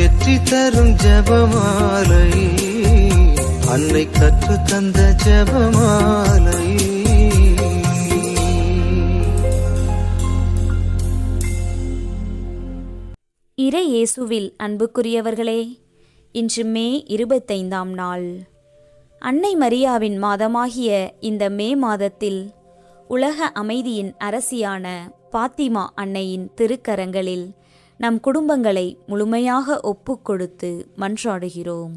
வெற்றி தரும் ஜெபமாலை, அன்னை கற்று தந்த ஜெபமாலை. இறை இயேசுவில் அன்புக்குரியவர்களே, இன்று மே 25ஆம் நாள். அன்னை மரியாவின் மாதமாகிய இந்த மே மாதத்தில் உலக அமைதியின் அரசியான பாத்திமா அன்னையின் திருக்கரங்களில் நம் குடும்பங்களை முழுமையாக ஒப்புக்கொடுத்து மன்றாடுகிறோம்.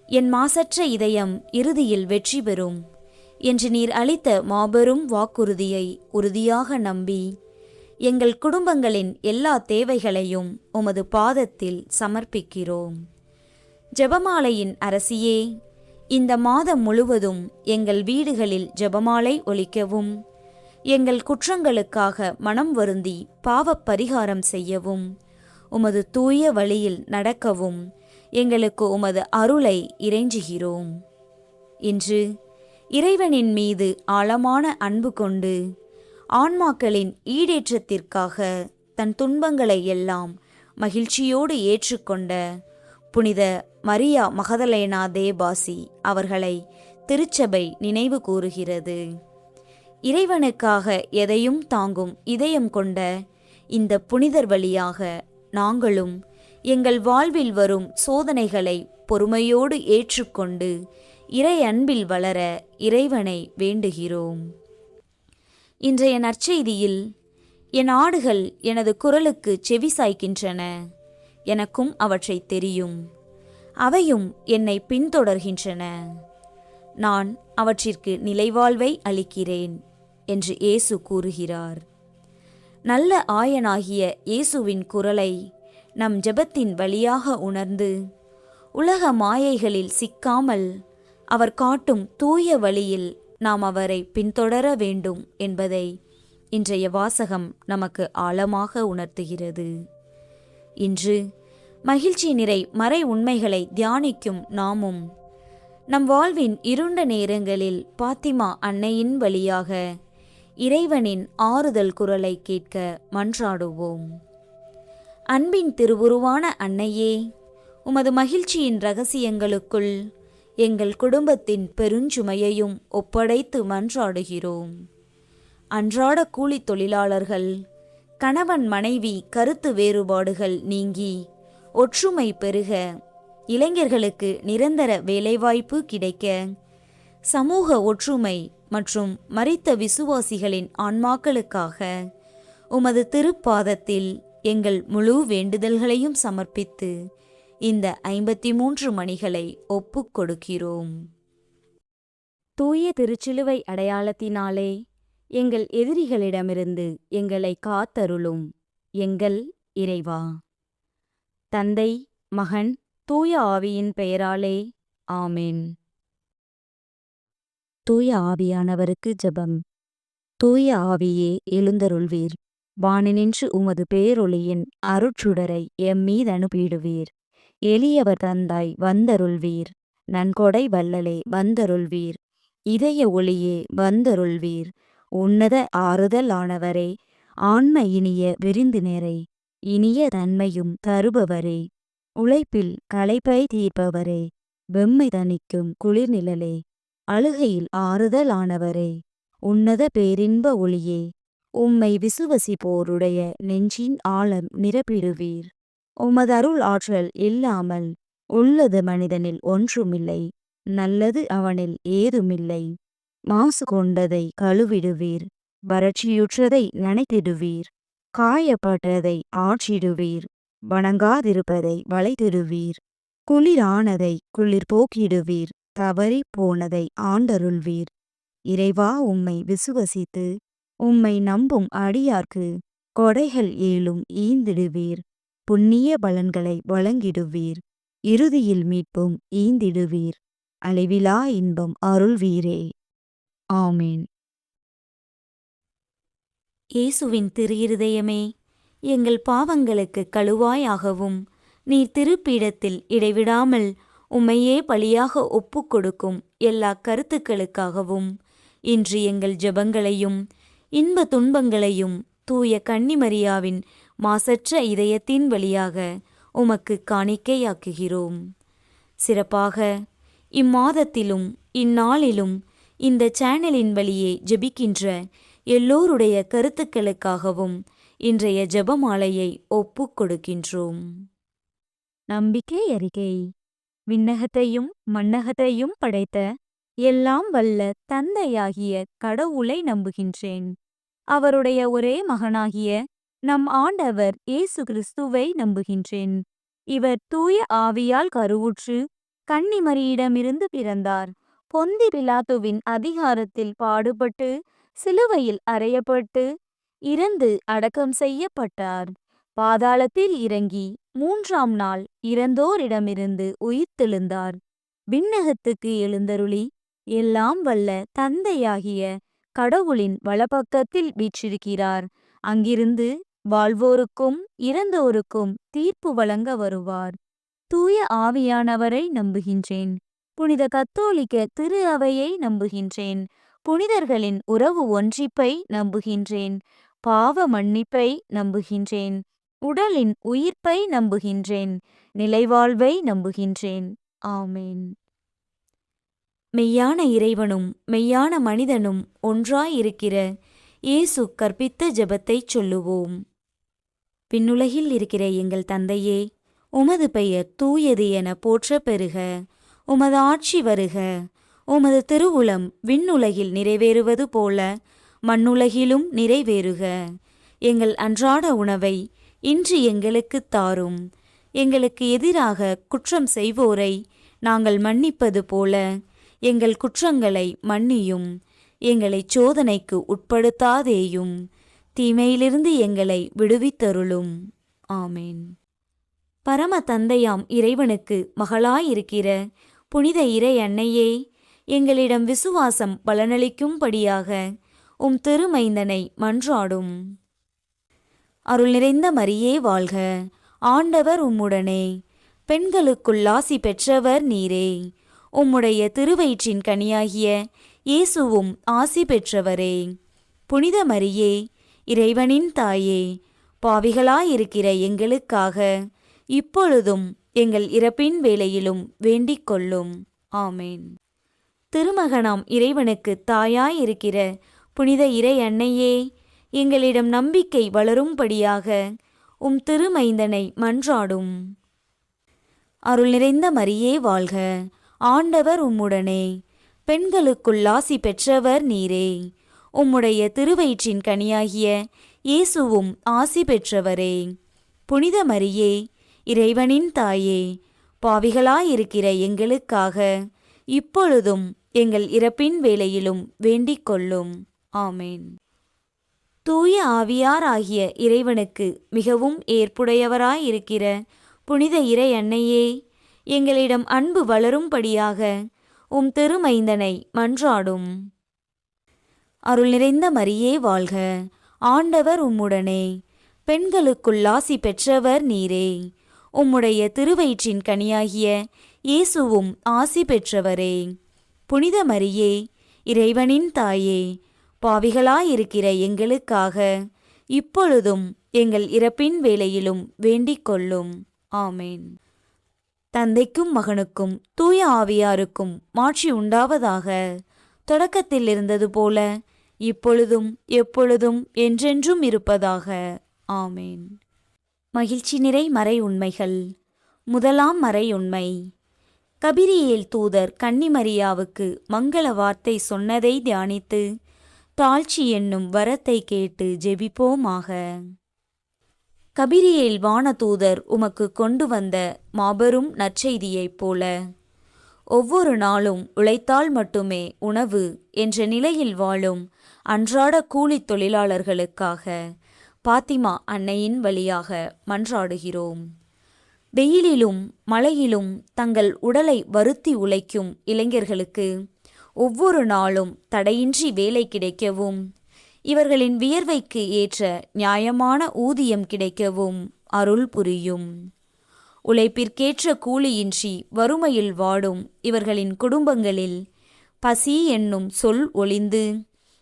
என் மாசற்ற இதயம் இறுதியில் வெற்றி பெறும் என்று நீர் அளித்த மாபெரும் வாக்குறுதியை உறுதியாக நம்பி எங்கள் குடும்பங்களின் எல்லா தேவைகளையும் உமது பாதத்தில் சமர்ப்பிக்கிறோம். ஜெபமாலையின் அரசியே, இந்த மாதம் முழுவதும் எங்கள் வீடுகளில் ஜெபமாலை ஒலிக்கவும், எங்கள் குற்றங்களுக்காக மனம் வருந்தி பாவப் பரிகாரம் செய்யவும், உமது தூய வழியில் நடக்கவும் எங்களுக்கு உமது அருளை இறைஞ்சுகிறோம். இன்று இறைவனின் மீது ஆழமான அன்பு கொண்டு ஆன்மாக்களின் ஈடேற்றத்திற்காக தன் துன்பங்களை எல்லாம் மகிழ்ச்சியோடு ஏற்றுக்கொண்ட புனித மரியா மகதலேனா தேபாசி அவர்களை திருச்சபை நினைவு கூறுகிறது. இறைவனுக்காக எதையும் தாங்கும் இதயம் கொண்ட இந்த புனிதர் வழியாக நாங்களும் எங்கள் வாழ்வில் வரும் சோதனைகளை பொறுமையோடு ஏற்றுக்கொண்டு இறை அன்பில் வளர இறைவனை வேண்டுகிறோம். இன்றைய நற்செய்தியில், என் ஆடுகள் எனது குரலுக்கு செவி சாய்க்கின்றன, எனக்கும் அவற்றை தெரியும், அவையும் என்னை பின்தொடர்கின்றன, நான் அவற்றிற்கு நிலைவாழ்வை அளிக்கிறேன் என்று இயேசு கூறுகிறார். நல்ல ஆயனாகிய இயேசுவின் குரலை நம் ஜெபத்தின் வழியாக உணர்ந்து உலக மாயைகளில் சிக்காமல் அவர் காட்டும் தூய வழியில் நாம் அவரை பின்தொடர வேண்டும் என்பதை இன்றைய வாசகம் நமக்கு ஆழமாக உணர்த்துகிறது. இன்று மகிழ்ச்சி நிறை மறை உண்மைகளை தியானிக்கும் நாமும் நம் வாழ்வின் இருண்ட நேரங்களில் பாத்திமா அன்னையின் வழியாக இறைவனின் ஆறுதல் குரலை கேட்க மன்றாடுவோம். அன்பின் திருவுருவான அன்னையே, உமது மகிழ்ச்சியின் இரகசியங்களுக்குள் எங்கள் குடும்பத்தின் பெருஞ்சுமையையும் ஒப்படைத்து மன்றாடுகிறோம். அன்றாட கூலி தொழிலாளர்கள், கணவன் மனைவி கருத்து வேறுபாடுகள் நீங்கி ஒற்றுமை பெருக, இளைஞர்களுக்கு நிரந்தர வேலைவாய்ப்பு கிடைக்க, சமூக ஒற்றுமை மற்றும் மரித்த விசுவாசிகளின் ஆன்மாக்களுக்காக உமது திருப்பாதத்தில் எங்கள் முழு வேண்டுதல்களையும் சமர்ப்பித்து இந்த 53 மணிகளை ஒப்புக் கொடுக்கிறோம். தூய திருச்சிலுவை அடையாளத்தினாலே எங்கள் எதிரிகளிடமிருந்து எங்களை காத்தருளும் எங்கள் இறைவா. தந்தை, மகன், தூய ஆவியின் பெயராலே ஆமென். தூய ஆவியானவருக்கு ஜெபம். தூய ஆவியே எழுந்தருள்வீர், வானினின்று உமது பேரொளியின் அருட்சுடரை எம்மீது அனுப்பிடுவீர். எளியவர் தந்தாய் வந்தருள்வீர், நன்கொடை வள்ளலே வந்தருள்வீர், இதய ஒளியே வந்தருள்வீர். உன்னத ஆறுதல் ஆனவரே, ஆன்ம இனிய விருந்தினரே, இனிய தன்மையும் தருபவரே, உழைப்பில் களைப்பை தீர்ப்பவரே, வெம்மை தணிக்கும் குளிர்நிழலே, அழுகையில் ஆறுதல் ஆனவரே, உன்னத பேரின்ப ஒளியே, உம்மை விசுவசிப்போருடைய நெஞ்சின் ஆழம் நிரப்பிடுவீர். உமது அருள் ஆற்றல் இல்லாமல் உள்ளது மனிதனில் ஒன்றுமில்லை, நல்லது அவனில் ஏதுமில்லை. மாசு கொண்டதை கழுவிடுவீர், வறட்சியுற்றதை நனைத்திடுவீர், காயப்பட்டதை ஆற்றிடுவீர், வணங்காதிருப்பதை வளைத்திடுவீர், குளிரானதை குளிர் போக்கிடுவீர், தவறி போனதை ஆண்டருள்வீர். இறைவா, உம்மை விசுவசித்து உம்மை நம்பும் அடியார்க்கு கொடைகள் ஏழும் ஈந்திடுவீர், புண்ணிய பலன்களை வழங்கிடுவீர், இறுதியில் மீட்பும் ஈந்திடுவீர், அழிவிலா இன்பம் அருள்வீரே. ஆமீன். இயேசுவின் திருஇருதயமே, எங்கள் பாவங்களுக்கு கழுவாயாகவும் நீர் திருப்பீடத்தில் இடைவிடாமல் உம்மையே பலியாக ஒப்புக் கொடுக்கும் எல்லா கருத்துக்களுக்காகவும் இன்று எங்கள் ஜெபங்களையும் இன்ப துன்பங்களையும் தூய கன்னிமரியாவின் மாசற்ற இதயத்தின் வழியாக உமக்கு காணிக்கையாக்குகிறோம். சிறப்பாக இம்மாதத்திலும் இந்நாளிலும் இந்த சேனலின் வழியே ஜெபிக்கின்ற எல்லோருடைய கருத்துக்களுக்காகவும் இன்றைய ஜெபமாலையை ஒப்புக் கொடுக்கின்றோம். நம்பிக்கை அறிக்கை. விண்ணகத்தையும் மண்ணகத்தையும் படைத்த எல்லாம் வல்ல தந்தையாகிய கடவுளை நம்புகின்றேன். அவருடைய ஒரே மகனாகிய நம் ஆண்டவர் இயேசு கிறிஸ்துவை நம்புகின்றேன். இவர் தூய ஆவியால் கருவுற்று கன்னிமரியிடமிருந்து பிறந்தார். பொந்தி பிலாத்துவின் அதிகாரத்தில் பாடுபட்டு சிலுவையில் அறையப்பட்டு இறந்து அடக்கம் செய்யப்பட்டார். பாதாளத்தில் இறங்கி 3ஆம் நாள் இறந்தோரிடமிருந்து உயிர்த்தெழுந்தார். விண்ணகத்துக்கு எழுந்தருளி எல்லாம் வல்ல தந்தையாகிய கடவுளின் வலப்பக்கத்தில் வீற்றிருக்கிறார். அங்கிருந்து வாழ்வோருக்கும் இறந்தோருக்கும் தீர்ப்பு வழங்க வருவார். தூய ஆவியானவரை நம்புகின்றேன். புனித கத்தோலிக்க திரு அவையை நம்புகின்றேன். புனிதர்களின் உறவு ஒன்றிப்பை நம்புகின்றேன். பாவ மன்னிப்பை நம்புகின்றேன். உடலின் உயிர்ப்பை நம்புகின்றேன். நிலைவாழ்வை நம்புகின்றேன். ஆமேன். மெய்யான இறைவனும் மெய்யான மனிதனும் ஒன்றாயிருக்கிற இயேசு கற்பித்த ஜெபத்தைச் சொல்லுவோம். விண்ணுலகில் இருக்கிற எங்கள் தந்தையே, உமது பெயர் தூயது என போற்றப் பெறுக. உமது ஆட்சி வருக. உமது திருவுளம் விண்ணுலகில் நிறைவேறுவது போல மண்ணுலகிலும் நிறைவேறுக. எங்கள் அன்றாட உணவை இன்று எங்களுக்குத் தாரும். எங்களுக்கு எதிராக குற்றம் செய்வோரை நாங்கள் மன்னிப்பது போல எங்கள் குற்றங்களை மன்னியும். எங்களை சோதனைக்கு உட்படுத்தாதேயும். தீமையிலிருந்து எங்களை விடுவித்தருளும். ஆமேன். பரம தந்தையாம் இறைவனுக்கு மகளாயிருக்கிற புனித இறை அன்னையே, எங்களிடம் விசுவாசம் பலனளிக்கும்படியாக உம் திருமைந்தனை மன்றாடும். அருள் நிறைந்த மரியே வாழ்க. ஆண்டவர் உம்முடனே. பெண்களுக்குள் ஆசி பெற்றவர் நீரே. உம்முடைய திருவயிற்றின் கனியாகிய இயேசுவும் ஆசி பெற்றவரே. புனித மரியே, இறைவனின் தாயே, பாவிகளாயிருக்கிற எங்களுக்காக இப்பொழுதும் எங்கள் இறப்பின் வேளையிலும் வேண்டிக் கொள்ளும். ஆமேன். திருமகனாம் இறைவனுக்கு தாயாயிருக்கிற புனித இறை அன்னையே, எங்களிடம் நம்பிக்கை வளரும்படியாக உம் திருமைந்தனை மன்றாடும். அருள் நிறைந்த மரியே வாழ்க. ஆண்டவர் உம்முடனே. பெண்களுக்குள் ஆசி பெற்றவர் நீரே. உம்முடைய திருவயிற்றின் கனியாகிய இயேசுவும் ஆசி பெற்றவரே. புனித மரியே, இறைவனின் தாயே, பாவிகளாயிருக்கிற எங்களுக்காக இப்பொழுதும் எங்கள் இறப்பின் வேளையிலும் வேண்டிக் கொள்ளும். ஆமேன். தூய ஆவியாராகிய இறைவனுக்கு மிகவும் ஏற்புடையவராயிருக்கிற புனித இறை அன்னையே, எங்களிடம் அன்பு வளரும்படியாக உம் திருமைந்தனை மன்றாடும். அருள் நிறைந்த மரியே வாழ்க. ஆண்டவர் உம்முடனே. பெண்களுக்குள் ஆசி பெற்றவர் நீரே. உம்முடைய திருவயிற்றின் கனியாகிய இயேசுவும் ஆசி பெற்றவரே. புனித மரியே, இறைவனின் தாயே, பாவிகளாயிருக்கிற எங்களுக்காக இப்பொழுதும் எங்கள் இறப்பின் வேளையிலும் வேண்டிக் கொள்ளும். ஆமேன். தந்தைக்கும் மகனுக்கும் தூய ஆவியாருக்கும் மாட்சி உண்டாவதாக. தொடக்கத்தில் இருந்தது போல இப்பொழுதும் எப்பொழுதும் என்றென்றும் இருப்பதாக. ஆமேன். மகிழ்ச்சி நிறை மறை உண்மைகள். முதலாம் மறை உண்மை. கபிரியேல் தூதர் கன்னிமரியாவுக்கு மங்கள வார்த்தை சொன்னதை தியானித்து தாழ்ச்சி என்னும் வரத்தை கேட்டு ஜெபிப்போமாக. கபிரியேல் வானதூதர் உமக்கு கொண்டு வந்த மாபெரும் நற்செய்தியைப் போல ஒவ்வொரு நாளும் உழைத்தால் மட்டுமே உணவு என்ற நிலையில் வாழும் அன்றாட கூலித் தொழிலாளர்களுக்காக பாத்திமா அன்னையின் வழியாக மன்றாடுகிறோம். வெயிலிலும் மழையிலும் தங்கள் உடலை வருத்தி உழைக்கும் இளைஞர்களுக்கு ஒவ்வொரு நாளும் தடையின்றி வேலை கிடைக்கவும், இவர்களின் வியர்வைக்கு ஏற்ற நியாயமான ஊதியம் கிடைக்கவும் அருள் புரியும். உழைப்பிற்கேற்ற கூலியின்றி வறுமையில் வாடும் இவர்களின் குடும்பங்களில் பசி என்னும் சொல் ஒழிந்து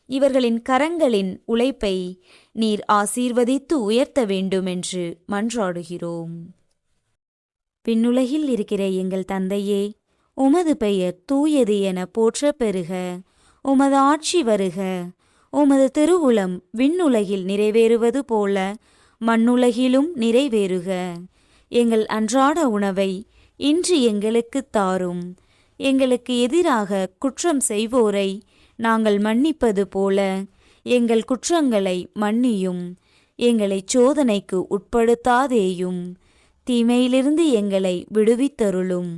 இவர்களின் கரங்களின் உழைப்பை நீர் ஆசீர்வதித்து உயர்த்த வேண்டுமென்று மன்றாடுகிறோம். விண்ணுலகில் இருக்கிற எங்கள் தந்தையே, உமது பெயர் தூயது என போற்றப் பெறுக. உமது ஆட்சி வருக. உமது திருவுளம் விண்ணுலகில் நிறைவேறுவது போல மண்ணுலகிலும் நிறைவேறுக. எங்கள் அன்றாட உணவை இன்று எங்களுக்குத் தாரும். எங்களுக்கு எதிராக குற்றம் செய்வோரை நாங்கள் மன்னிப்பது போல எங்கள் குற்றங்களை மன்னியும். எங்களை சோதனைக்கு உட்படுத்தாதேயும், தீமையிலிருந்து எங்களை விடுவித்தருளும்.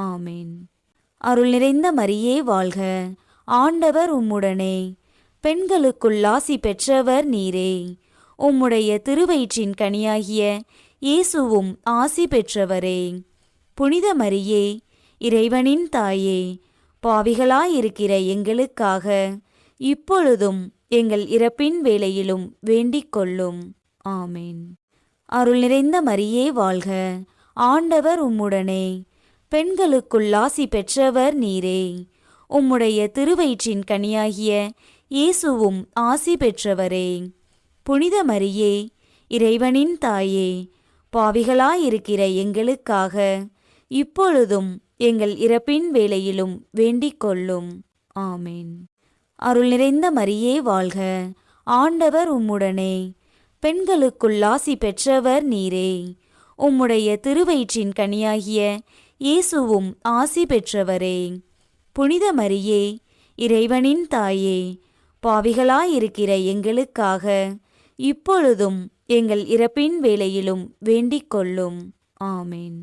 ஆமேன். அருள் நிறைந்த மரியே வாழ்க. ஆண்டவர் உம்முடனே, பெண்களுக்குள் ஆசி பெற்றவர் நீரே. உம்முடைய திருவயிற்றின் கனியாகிய இயேசுவும் ஆசி பெற்றவரே. புனித மரியே, இறைவனின் தாயே, பாவிகளாயிருக்கிற எங்களுக்காக இப்பொழுதும் எங்கள் இறப்பின் வேளையிலும் வேண்டிக் கொள்ளும். ஆமேன். அருள் நிறைந்த மரியே வாழ்க. ஆண்டவர் உம்முடனே, பெண்களுக்குள் ஆசி பெற்றவர் நீரே. உம்முடைய திருவயிற்றின் கனியாகிய இயேசுவும் ஆசி பெற்றவரே. புனித மரியே, இறைவனின் தாயே, பாவிகளாயிருக்கிற எங்களுக்காக இப்பொழுதும் எங்கள் இறப்பின் வேளையிலும் வேண்டிக் கொள்ளும். ஆமேன். அருள் நிறைந்த மரியே வாழ்க. ஆண்டவர் உம்முடனே, பெண்களுக்குள் ஆசி பெற்றவர் நீரே. உம்முடைய திருவயிற்றின் கனியாகிய இயேசுவும் ஆசி பெற்றவரே. புனித மரியே, இறைவனின் தாயே, பாவிகளாயிருக்கிற எங்களுக்காக இப்பொழுதும் எங்கள் இறப்பின் வேளையிலும் வேண்டிக் கொள்ளும். ஆமேன்.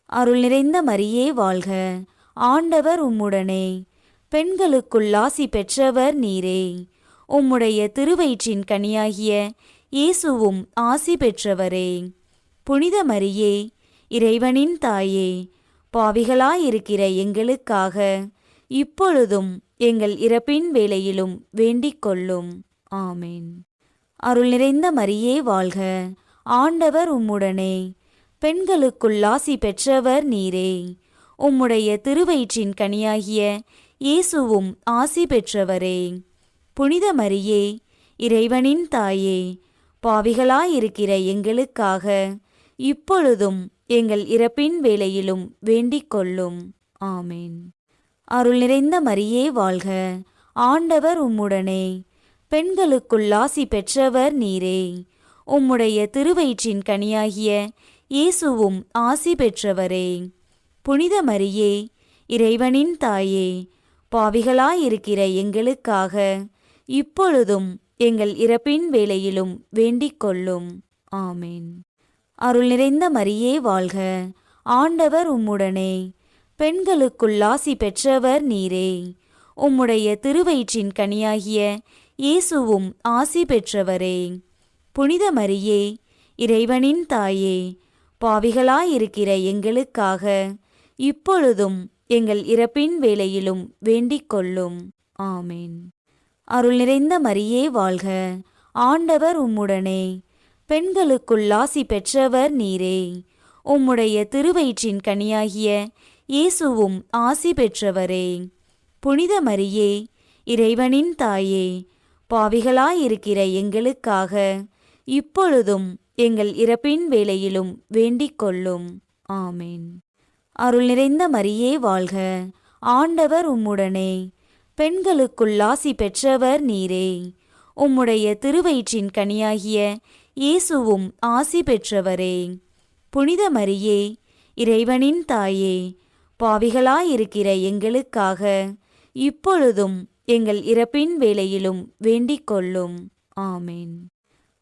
அருள் நிறைந்த மரியே வாழ்க. ஆண்டவர் உம்முடனே, பெண்களுக்குள் ஆசி பெற்றவர் நீரே. உம்முடைய திருவயிற்றின் கனியாகிய இயேசுவும் ஆசி பெற்றவரே. புனித மரியே, இறைவனின் தாயே, பாவிகளாயிருக்கிற எங்களுக்காக இப்பொழுதும் எங்கள் இறப்பின் வேளையிலும் வேண்டிக் கொள்ளும். ஆமேன். அருள் நிறைந்த மரியே வாழ்க. ஆண்டவர் உம்முடனே, பெண்களுக்குள் ஆசி பெற்றவர் நீரே. உம்முடைய திருவயிற்றின் கனியாகிய இயேசுவும் ஆசி பெற்றவரே. புனித மரியே, இறைவனின் தாயே, பாவிகளாயிருக்கிற எங்களுக்காக இப்பொழுதும் எங்கள் இறப்பின் வேளையிலும் வேண்டிக் கொள்ளும். ஆமேன். அருள் நிறைந்த மரியே வாழ்க. ஆண்டவர் உம்முடனே, பெண்களுக்குள் ஆசி பெற்றவர் நீரே. உம்முடைய திருவயிற்றின் கனியாகிய இயேசுவும் ஆசி பெற்றவரே. புனித மரியே, இறைவனின் தாயே, பாவிகளாயிருக்கிற எங்களுக்காக இப்பொழுதும் எங்கள் இறப்பின் வேளையிலும் வேண்டிக் கொள்ளும். ஆமேன். அருள் நிறைந்த மரியே வாழ்க. ஆண்டவர் உம்முடனே, பெண்களுக்குள் ஆசி பெற்றவர் நீரே. உம்முடைய திருவயிற்றின் கனியாகிய இயேசுவும் ஆசி பெற்றவரே. புனித மரியே, இறைவனின் தாயே, பாவிகளாயிருக்கிற எங்களுக்காக இப்பொழுதும் எங்கள் இறப்பின் வேளையிலும் வேண்டிக் கொள்ளும். ஆமேன். அருள் நிறைந்த மரியே வாழ்க. ஆண்டவர் உம்முடனே, பெண்களுக்குள் ஆசி பெற்றவர் நீரே. உம்முடைய திருவயிற்றின் கனியாகிய இயேசுவும் ஆசி பெற்றவரே. புனித மரியே, இறைவனின் தாயே, பாவிகளாயிருக்கிற எங்களுக்காக இப்பொழுதும் எங்கள் இறப்பின் வேளையிலும் வேண்டிக் கொள்ளும். ஆமேன். அருள் நிறைந்த மரியே வாழ்க. ஆண்டவர் உம்முடனே, பெண்களுக்குள் ஆசி பெற்றவர் நீரே. உம்முடைய திருவயிற்றின் கனியாகிய இயேசுவும் ஆசி பெற்றவரே. புனித மரியே, இறைவனின் தாயே, பாவிகளாயிருக்கிற எங்களுக்காக இப்பொழுதும் எங்கள் இறப்பின் வேளையிலும் வேண்டிக் கொள்ளும். ஆமேன்.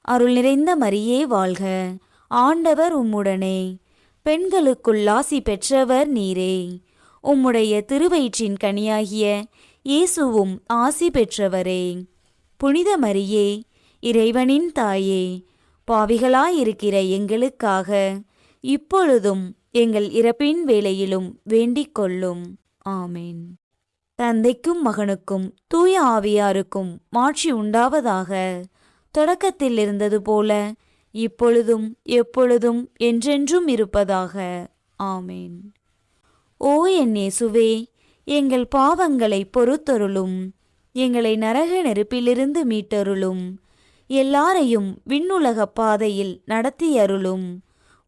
அருள் நிறைந்த மரியே வாழ்க. ஆண்டவர் உம்முடனே, பெண்களுக்குள் ஆசி பெற்றவர் நீரே. உம்முடைய திருவயிற்றின் கனியாகிய இயேசுவும் ஆசி பெற்றவரே. புனித மரியே, இறைவனின் தாயே, பாவிகளாயிருக்கிற எங்களுக்காக இப்பொழுதும் எங்கள் இறப்பின் வேளையிலும் வேண்டிக் கொள்ளும். ஆமேன். தந்தைக்கும் மகனுக்கும் தூய ஆவியாருக்கும் மாட்சி உண்டாவதாக. தொடக்கத்தில் இருந்தது போல இப்பொழுதும் எப்பொழுதும் என்றென்றும் இருப்பதாக. ஆமேன். ஓ என் இயேசுவே, எங்கள் பாவங்களை பொறுத்தருளும். எங்களை நரக நெருப்பிலிருந்து மீட்டருளும். எல்லாரையும் விண்ணுலக பாதையில் நடத்தியருளும்.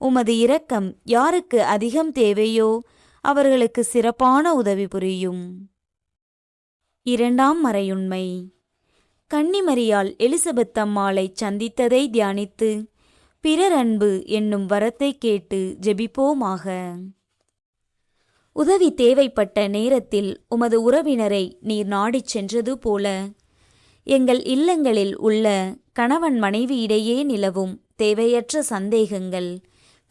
உமது இரக்கம் யாருக்கு அதிகம் தேவையோ அவர்களுக்கு சிறப்பான உதவி புரியும். இரண்டாம் மறையுண்மை. கன்னிமரியாள் எலிசபெத் அம்மாளை சந்தித்ததை தியானித்து பிறர் அன்பு என்னும் வரத்தை கேட்டு ஜெபிப்போமாக. உதவி தேவைப்பட்ட நேரத்தில் உமது உறவினரை நீர் நாடிச் சென்றது போல எங்கள் இல்லங்களில் உள்ள கணவன் மனைவியிடையே நிலவும் தேவையற்ற சந்தேகங்கள்,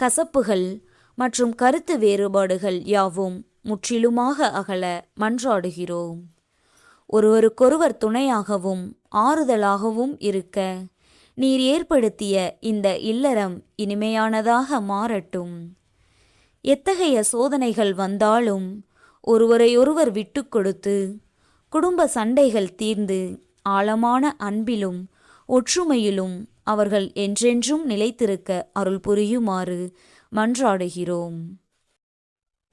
கசப்புகள் மற்றும் கருத்து வேறுபாடுகள் யாவும் முற்றிலுமாக அகல மன்றாடுகிறோம். ஒருவருக்கொருவர் துணையாகவும் ஆறுதலாகவும் இருக்க நீர் ஏற்படுத்திய இந்த இல்லறம் இனிமையானதாக மாறட்டும். எத்தகைய சோதனைகள் வந்தாலும் ஒருவரையொருவர் விட்டு கொடுத்து குடும்ப சண்டைகள் தீர்ந்து ஆழமான அன்பிலும் ஒற்றுமையிலும் அவர்கள் என்றென்றும் நிலைத்திருக்க அருள் புரியுமாறு மன்றாடுகிறோம்.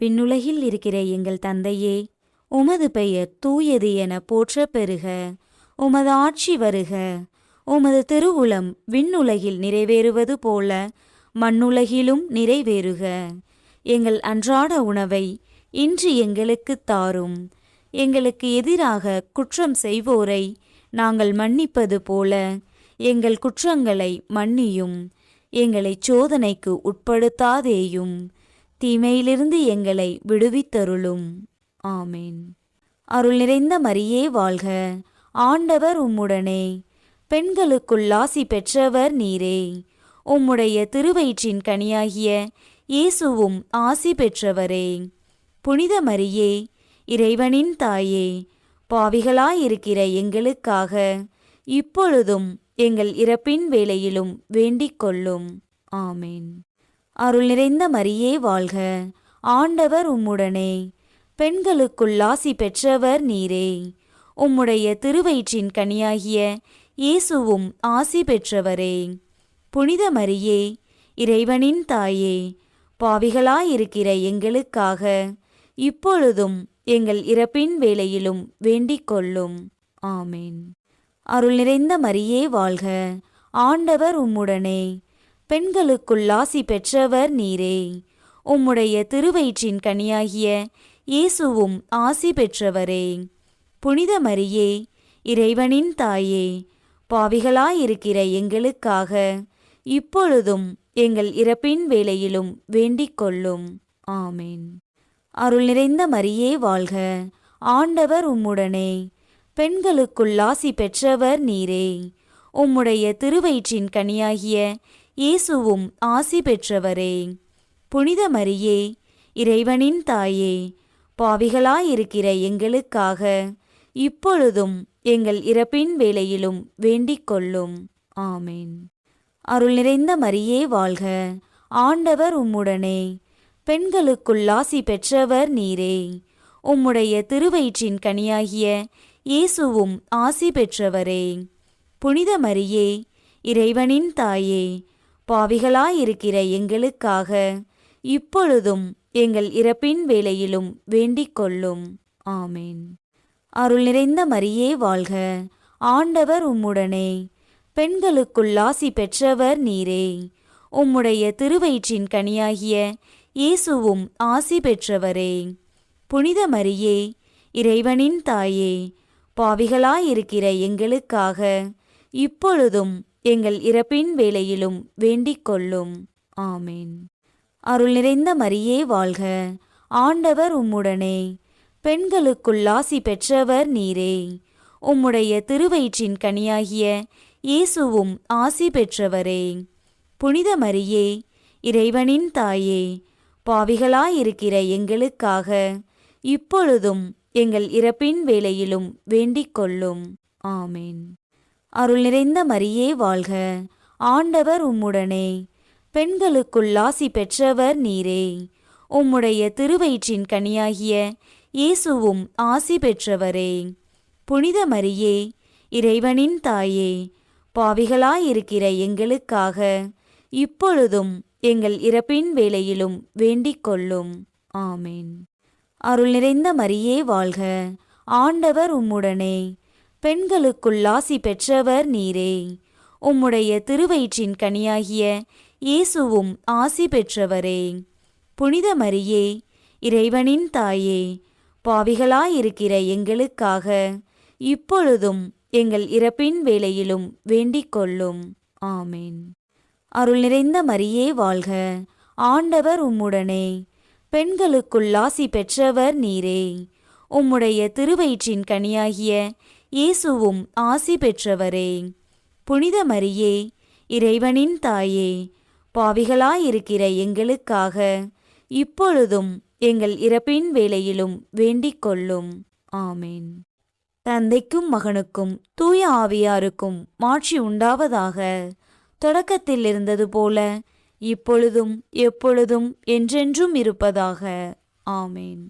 விண்ணுலகில் இருக்கிற எங்கள் தந்தையே, உமது பெயர் தூயது என போற்றப் பெறுக. உமது ஆட்சி வருக. உமது திருவுளம் விண்ணுலகில் நிறைவேறுவது போல மண்ணுலகிலும் நிறைவேறுக. எங்கள் அன்றாட உணவை இன்று எங்களுக்குத் தாரும். எங்களுக்கு எதிராக குற்றம் செய்வோரை நாங்கள் மன்னிப்பது போல எங்கள் குற்றங்களை மன்னியும். எங்களை சோதனைக்கு உட்படுத்தாதேயும், தீமையிலிருந்து எங்களை விடுவித்தருளும். ஆமேன். அருள் நிறைந்த மரியே வாழ்க. ஆண்டவர் உம்முடனே, பெண்களுக்குள் ஆசி பெற்றவர் நீரே. உம்முடைய திருவயிற்றின் கனியாகிய இயேசுவும் ஆசி பெற்றவரே. புனித மரியே, இறைவனின் தாயே, பாவிகளாயிருக்கிற எங்களுக்காக இப்பொழுதும் எங்கள் இறப்பின் வேளையிலும் வேண்டிக் கொள்ளும். ஆமேன். அருள் நிறைந்த மரியே வாழ்க. ஆண்டவர் உம்முடனே, பெண்களுக்குள் ஆசி பெற்றவர் நீரே. உம்முடைய திருவயிற்றின் கனியாகிய இயேசுவும் ஆசி பெற்றவரே. புனித மரியே, இறைவனின் தாயே, பாவிகளாயிருக்கிற எங்களுக்காக இப்பொழுதும் எங்கள் இறப்பின் வேளையிலும் வேண்டிக் கொள்ளும். ஆமேன். அருள் நிறைந்த மரியே வாழ்க. ஆண்டவர் உம்முடனே, பெண்களுக்குள் ஆசி பெற்றவர் நீரே. உம்முடைய திருவயிற்றின் கனியாகிய இயேசுவும் ஆசி பெற்றவரே. புனித மரியே, இறைவனின் தாயே, பாவிகளாயிருக்கிற எங்களுக்காக இப்பொழுதும் எங்கள் இறப்பின் வேளையிலும் வேண்டிக் கொள்ளும். ஆமேன். அருள் நிறைந்த மரியே வாழ்க. ஆண்டவர் உம்முடனே, பெண்களுக்குள் ஆசி பெற்றவர் நீரே. உம்முடைய திருவயிற்றின் கனியாகிய இயேசுவும் ஆசி பெற்றவரே. புனித மரியே, இறைவனின் தாயே, பாவிகளாயிருக்கிற எங்களுக்காக இப்பொழுதும் எங்கள் இறப்பின் வேளையிலும் வேண்டிக் கொள்ளும். ஆமேன். அருள் நிறைந்த மரியே வாழ்க. ஆண்டவர் உம்முடனே, பெண்களுக்குள் ஆசி பெற்றவர் நீரே. உம்முடைய திருவயிற்றின் கனியாகிய இயேசுவும் ஆசி பெற்றவரே. புனித மரியே, இறைவனின் தாயே, பாவிகளாயிருக்கிற எங்களுக்காக இப்பொழுதும் எங்கள் இறப்பின் வேளையிலும் வேண்டிக் கொள்ளும். ஆமேன். அருள் நிறைந்த மரியே வாழ்க. ஆண்டவர் உம்முடனே, பெண்களுக்குள் ஆசி பெற்றவர் நீரே. உம்முடைய திருவயிற்றின் கனியாகிய இயேசுவும் ஆசி பெற்றவரே. புனித மரியே, இறைவனின் தாயே, பாவிகளாயிருக்கிற எங்களுக்காக இப்பொழுதும் எங்கள் இறப்பின் வேளையிலும் வேண்டிக் கொள்ளும். ஆமேன். அருள் நிறைந்த மரியே வாழ்க. ஆண்டவர் உம்முடனே, பெண்களுக்குள் ஆசி பெற்றவர் நீரே. உம்முடைய திருவயிற்றின் கனியாகிய இயேசுவும் ஆசி பெற்றவரே. புனித மரியே, இறைவனின் தாயே, பாவிகளாயிருக்கிற எங்களுக்காக இப்பொழுதும் எங்கள் இறப்பின் வேளையிலும் வேண்டிக் கொள்ளும். ஆமேன். அருள் நிறைந்த மரியே வாழ்க. ஆண்டவர் உம்முடனே, பெண்களுக்குள் ஆசி பெற்றவர் நீரே. உம்முடைய திருவயிற்றின் கனியாகிய இயேசுவும் ஆசி பெற்றவரே. புனித மரியே, இறைவனின் தாயே, பாவிகளாயிருக்கிற எங்களுக்காக இப்பொழுதும் எங்கள் இறப்பின் வேளையிலும் வேண்டிக் கொள்ளும். ஆமேன். அருள் நிறைந்த மரியே வாழ்க. ஆண்டவர் உம்முடனே, பெண்களுக்குள் ஆசி பெற்றவர் நீரே. உம்முடைய திருவயிற்றின் கனியாகிய இயேசுவும் ஆசி பெற்றவரே. புனித மரியே, இறைவனின் தாயே, பாவிகளாயிருக்கிற எங்களுக்காக இப்பொழுதும் எங்கள் இறப்பின் வேளையிலும் வேண்டிக் கொள்ளும். ஆமேன். அருள் நிறைந்த மரியே வாழ்க, ஆண்டவர் உம்முடனே, பெண்களுக்குள் ஆசி பெற்றவர் நீரே. உம்முடைய திருவயிற்றின் கனியாகிய இயேசுவும் ஆசி பெற்றவரே. புனித மரியே, இறைவனின் தாயே, பாவிகளாயிருக்கிற எங்களுக்காக இப்பொழுதும் எங்கள் இறப்பின் வேளையிலும் வேண்டிக் கொள்ளும். ஆமேன். தந்தைக்கும் மகனுக்கும் தூய ஆவியாருக்கும் மாட்சி உண்டாவதாக. தொடக்கத்தில் இருந்தது போல இப்பொழுதும் எப்பொழுதும் என்றென்றும் இருப்பதாக. ஆமேன்.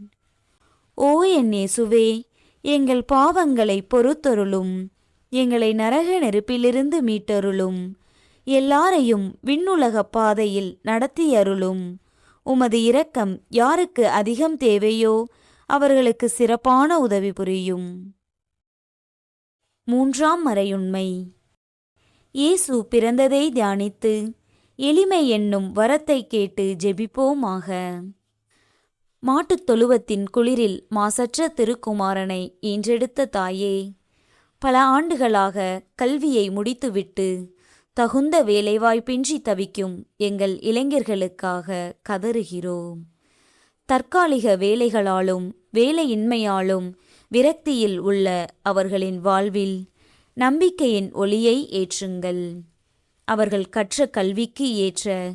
ஓ என் இயேசுவே, எங்கள் பாவங்களை பொறுத்தருளும், எங்களை நரக நெருப்பிலிருந்து மீட்டருளும், எல்லாரையும் விண்ணுலக பாதையில் நடத்தியருளும். உமது இரக்கம் யாருக்கு அதிகம் தேவையோ அவர்களுக்கு சிறப்பான உதவி புரியும். மூன்றாம் மறையுண்மை. இயேசு பிறந்ததை தியானித்து எளிமை என்னும் வரத்தை கேட்டு ஜெபிப்போமாக. மாட்டுத் தொழுவத்தின் குளிரில் மாசற்ற திருக்குமாரனை ஈன்றெடுத்த தாயே, பல ஆண்டுகளாக கல்வியை முடித்துவிட்டு தகுந்த வேலைவாய்ப்பின்றி தவிக்கும் எங்கள் இளைஞர்களுக்காக கதறுகிறோம். தற்காலிக வேலைகளாலும் வேலையின்மையாலும் விரக்தியில் உள்ள அவர்களின் வாழ்வில் நம்பிக்கையின் ஒளியை ஏற்றுங்கள். அவர்கள் கற்ற கல்விக்கு ஏற்ற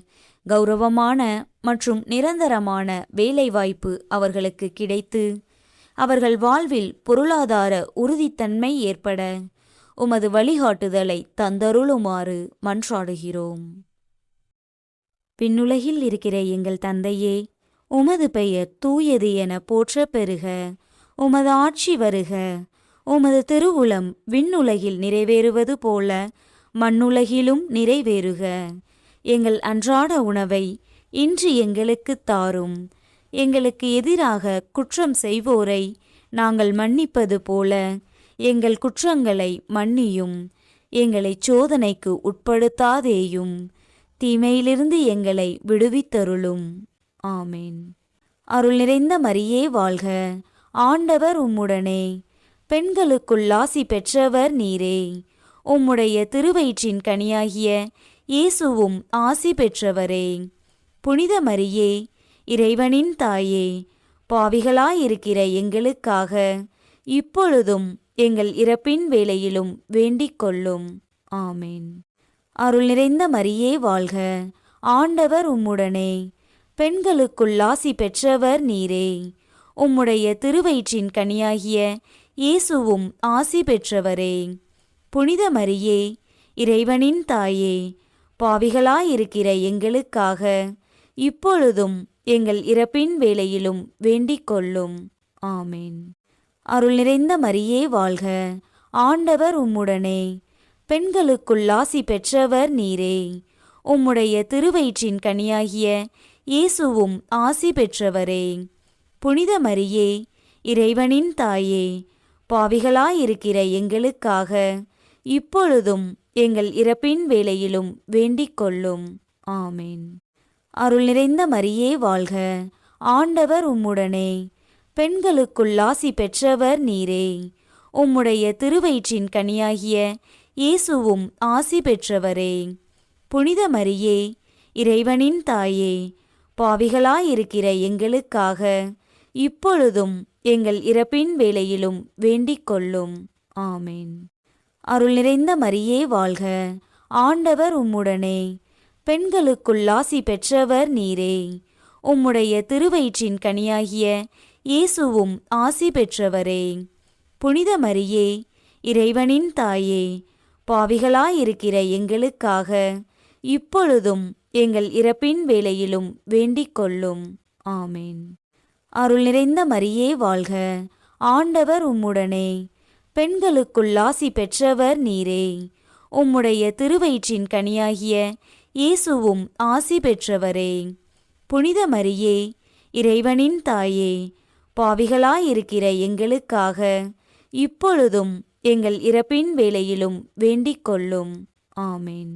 கௌரவமான மற்றும் நிரந்தரமான வேலைவாய்ப்பு அவர்களுக்கு கிடைத்து அவர்கள் வாழ்வில் பொருளாதார உறுதித்தன்மை ஏற்பட உமது வழிகாட்டுதலை தந்தருளுமாறு மன்றாடுகிறோம். விண்ணுலகில் இருக்கிற எங்கள் தந்தையே, உமது பெயர் தூயது என போற்ற பெறுக. உமது ஆட்சி வருக. உமது திருவுளம் விண்ணுலகில் நிறைவேறுவது போல மண்ணுலகிலும் நிறைவேறுக. எங்கள் அன்றாட உணவை இன்று எங்களுக்குத் தாரும். எங்களுக்கு எதிராக குற்றம் செய்வோரை நாங்கள் மன்னிப்பது போல எங்கள் குற்றங்களை மன்னியும். எங்களை சோதனைக்கு உட்படுத்தாதேயும், தீமையிலிருந்து எங்களை விடுவித்தருளும். ஆமேன். அருள் நிறைந்த மரியே வாழ்க, ஆண்டவர் உம்முடனே, பெண்களுக்குள் ஆசி பெற்றவர் நீரே. உம்முடைய திருவயிற்றின் கனியாகிய இயேசுவும் ஆசி பெற்றவரே. புனித மரியே, இறைவனின் தாயே, பாவிகளாயிருக்கிற எங்களுக்காக இப்பொழுதும் எங்கள் இறப்பின் வேளையிலும் வேண்டிக் கொள்ளும். ஆமேன். அருள் நிறைந்த மரியே வாழ்க, ஆண்டவர் உம்முடனே, பெண்களுக்குள் ஆசி பெற்றவர் நீரே. உம்முடைய திருவயிற்றின் கனியாகிய இயேசுவும் ஆசி பெற்றவரே. புனித மரியே, இறைவனின் தாயே, பாவிகளாயிருக்கிற எங்களுக்காக இப்பொழுதும் எங்கள் இறப்பின் வேளையிலும் வேண்டிக் கொள்ளும். ஆமேன். அருள் நிறைந்த மரியே வாழ்க, ஆண்டவர் உம்முடனே, பெண்களுக்குள் ஆசி பெற்றவர் நீரே. உம்முடைய திருவயிற்றின் கனியாகிய இயேசுவும் ஆசி பெற்றவரே. புனித மரியே, இறைவனின் தாயே, பாவிகளாயிருக்கிற எங்களுக்காக இப்பொழுதும் எங்கள் இறப்பின் வேளையிலும் வேண்டிக் கொள்ளும். ஆமேன். அருள் நிறைந்த மரியே வாழ்க, ஆண்டவர் உம்முடனே, பெண்களுக்குள் ஆசி பெற்றவர் நீரே. உம்முடைய திருவயிற்றின் கனியாகிய இயேசுவும் ஆசி பெற்றவரே. புனித மரியே, இறைவனின் தாயே, பாவிகளாயிருக்கிற எங்களுக்காக இப்பொழுதும் எங்கள் இறப்பின் வேளையிலும் வேண்டிக் கொள்ளும். ஆமேன். அருள் நிறைந்த மரியே வாழ்க, ஆண்டவர் உம்முடனே, பெண்களுக்குள் ஆசி பெற்றவர் நீரே. உம்முடைய திருவயிற்றின் கனியாகிய இயேசுவும் ஆசி பெற்றவரே. புனித மரியே, இறைவனின் தாயே, பாவிகளாயிருக்கிற எங்களுக்காக இப்பொழுதும் எங்கள் இறப்பின் வேளையிலும் வேண்டிக் கொள்ளும். ஆமேன். அருள் நிறைந்த மரியே வாழ்க, ஆண்டவர் உம்முடனே, பெண்களுக்குள் ஆசி பெற்றவர் நீரே. உம்முடைய திருவயிற்றின் கனியாகிய இயேசுவும் ஆசி பெற்றவரே. புனித மரியே, இறைவனின் தாயே, பாவிகளாயிருக்கிற எங்களுக்காக இப்பொழுதும் எங்கள் இறப்பின் வேளையிலும் வேண்டிக் கொள்ளும். ஆமேன்.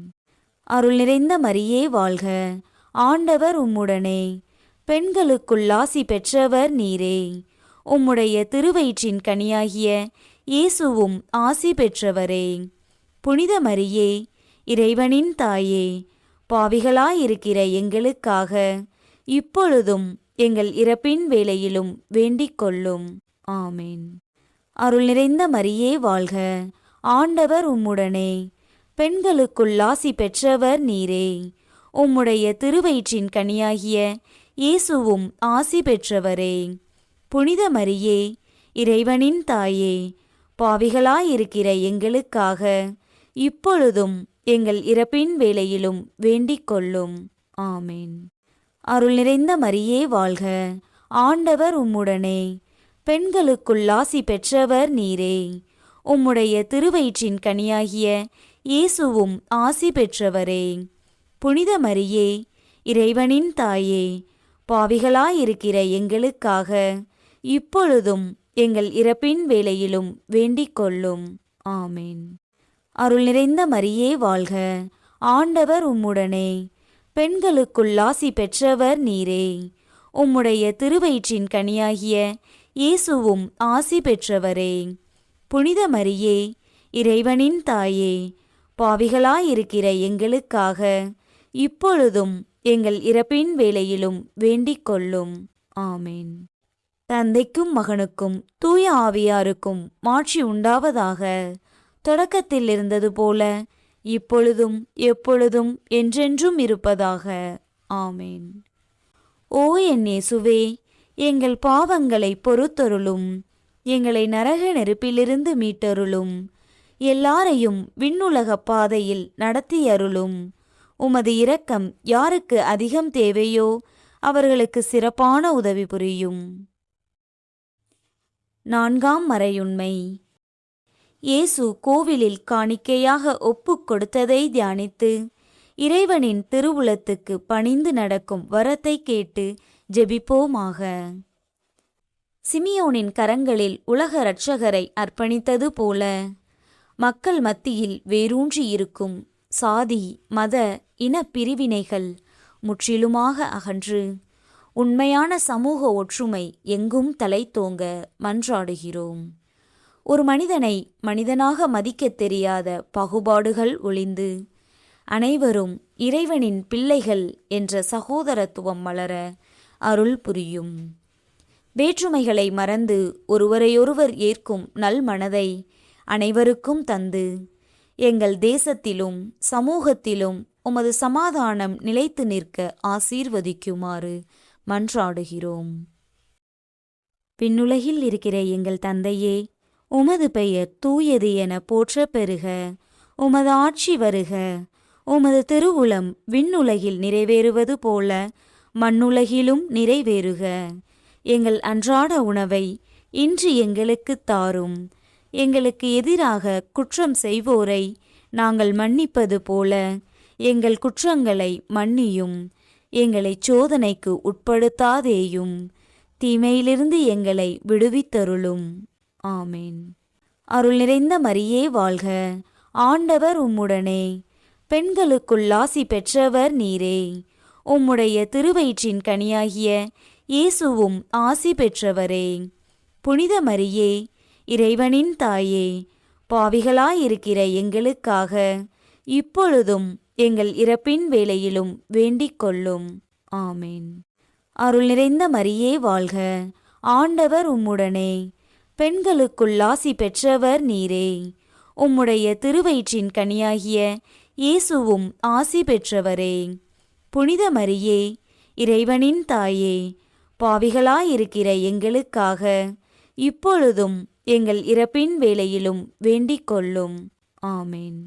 அருள் நிறைந்த மரியே வாழ்க, ஆண்டவர் உம்முடனே, பெண்களுக்குள் ஆசி பெற்றவர் நீரே. உம்முடைய திருவயிற்றின் கனியாகிய இயேசுவும் ஆசி பெற்றவரே. புனித மரியே, இறைவனின் தாயே, பாவிகளாயிருக்கிற எங்களுக்காக இப்பொழுதும் எங்கள் இறப்பின் வேளையிலும் வேண்டிக் கொள்ளும். ஆமேன். அருள் நிறைந்த மரியே வாழ்க, ஆண்டவர் உம்முடனே, பெண்களுக்குள் ஆசி பெற்றவர் நீரே. உம்முடைய திருவயிற்றின் கனியாகிய இயேசுவும் ஆசி பெற்றவரே. புனித மரியே, இறைவனின் தாயே, பாவிகளாயிருக்கிற எங்களுக்காக இப்பொழுதும் எங்கள் இறப்பின் வேளையிலும் வேண்டிக் கொள்ளும். ஆமேன். அருள் நிறைந்த மரியே வாழ்க, ஆண்டவர் உம்முடனே, பெண்களுக்குள் ஆசி பெற்றவர் நீரே. உம்முடைய திருவயிற்றின் கனியாகிய இயேசுவும் ஆசி பெற்றவரே. புனித மரியே, இறைவனின் தாயே, பாவிகளாயிருக்கிற எங்களுக்காக இப்பொழுதும் எங்கள் இறப்பின் வேளையிலும் வேண்டிக் கொள்ளும். ஆமேன். அருள் நிறைந்த மரியே வாழ்க, ஆண்டவர் உம்முடனே, பெண்களுக்குள் ஆசி பெற்றவர் நீரே. உம்முடைய திருவயிற்றின் கனியாகிய இயேசுவும் ஆசி பெற்றவரே. புனித மரியே, இறைவனின் தாயே, பாவிகளாயிருக்கிற எங்களுக்காக இப்பொழுதும் எங்கள் இறப்பின் வேளையிலும் வேண்டிக் கொள்ளும். ஆமேன். தந்தைக்கும் மகனுக்கும் தூய ஆவியாருக்கும் மாட்சி உண்டாவதாக. தொடக்கத்தில் இருந்தது போல இப்பொழுதும் எப்பொழுதும் என்றென்றும் இருப்பதாக. ஆமேன். ஓ என் இயேசுவே, எங்கள் பாவங்களை பொறுத்தருளும், எங்களை நரக நெருப்பிலிருந்து மீட்டருளும், எல்லாரையும் விண்ணுலக பாதையில் நடத்தியருளும். உமது இரக்கம் யாருக்கு அதிகம் தேவையோ அவர்களுக்கு சிறப்பான உதவி புரியும். 4ஆம் மறையுண்மை. இயேசு கோவிலில் காணிக்கையாக ஒப்புக் கொடுத்ததை தியானித்து இறைவனின் திருவுளத்துக்கு பணிந்து நடக்கும் வரத்தை கேட்டு ஜெபிப்போமாக. சிமியோனின் கரங்களில் உலக இரட்சகரை அர்ப்பணித்தது போல மக்கள் மத்தியில் வேரூன்றி இருக்கும் சாதி, மத, இன பிரிவினைகள் முற்றிலுமாக அகன்று உண்மையான சமூக ஒற்றுமை எங்கும் தலைத்தோங்க மன்றாடுகிறோம். ஒரு மனிதனை மனிதனாக மதிக்கத் தெரியாத பாகுபாடுகள் ஒழிந்து அனைவரும் இறைவனின் பிள்ளைகள் என்ற சகோதரத்துவம் மலர அருள் புரியும். வேற்றுமைகளை மறந்து ஒருவரையொருவர் ஏற்கும் நல் மனதை அனைவருக்கும் தந்து எங்கள் தேசத்திலும் சமூகத்திலும் உமது சமாதானம் நிலைத்து நிற்க ஆசீர்வதிக்குமாறு மன்றாடுகிறோம். விண்ணுலகில் இருக்கிற எங்கள் தந்தையே, உமது பெயர் தூயது என போற்றப் பெறுக. உமது ஆட்சி வருக. உமது திருவுளம் விண்ணுலகில் நிறைவேறுவது போல மண்ணுலகிலும் நிறைவேறுக. எங்கள் அன்றாட உணவை இன்று எங்களுக்குத் தாரும். எங்களுக்கு எதிராக குற்றம் செய்வோரை நாங்கள் மன்னிப்பது போல எங்கள் குற்றங்களை மன்னியும். எங்களை சோதனைக்கு உட்படுத்தாதேயும், தீமையிலிருந்து எங்களை விடுவித்தருளும். ஆமேன். அருள் நிறைந்த மரியே வாழ்க, ஆண்டவர் உம்முடனே, பெண்களுக்குள் ஆசி பெற்றவர் நீரே. உம்முடைய திருவயிற்றின் கனியாகிய இயேசுவும் ஆசி பெற்றவரே. புனித மரியே, இறைவனின் தாயே, பாவிகளாயிருக்கிற எங்களுக்காக இப்பொழுதும் எங்கள் இறப்பின் வேளையிலும் வேண்டிக் கொள்ளும். ஆமேன். அருள் நிறைந்த மரியே வாழ்க, ஆண்டவர் உம்முடனே, பெண்களுக்குள் ஆசி பெற்றவர் நீரே. உம்முடைய திருவயிற்றின் கனியாகிய இயேசுவும் ஆசி பெற்றவரே. புனித மரியே, இறைவனின் தாயே, பாவிகளாயிருக்கிற எங்களுக்காக இப்பொழுதும் எங்கள் இறப்பின் வேளையிலும் வேண்டிக் கொள்ளும். ஆமேன்.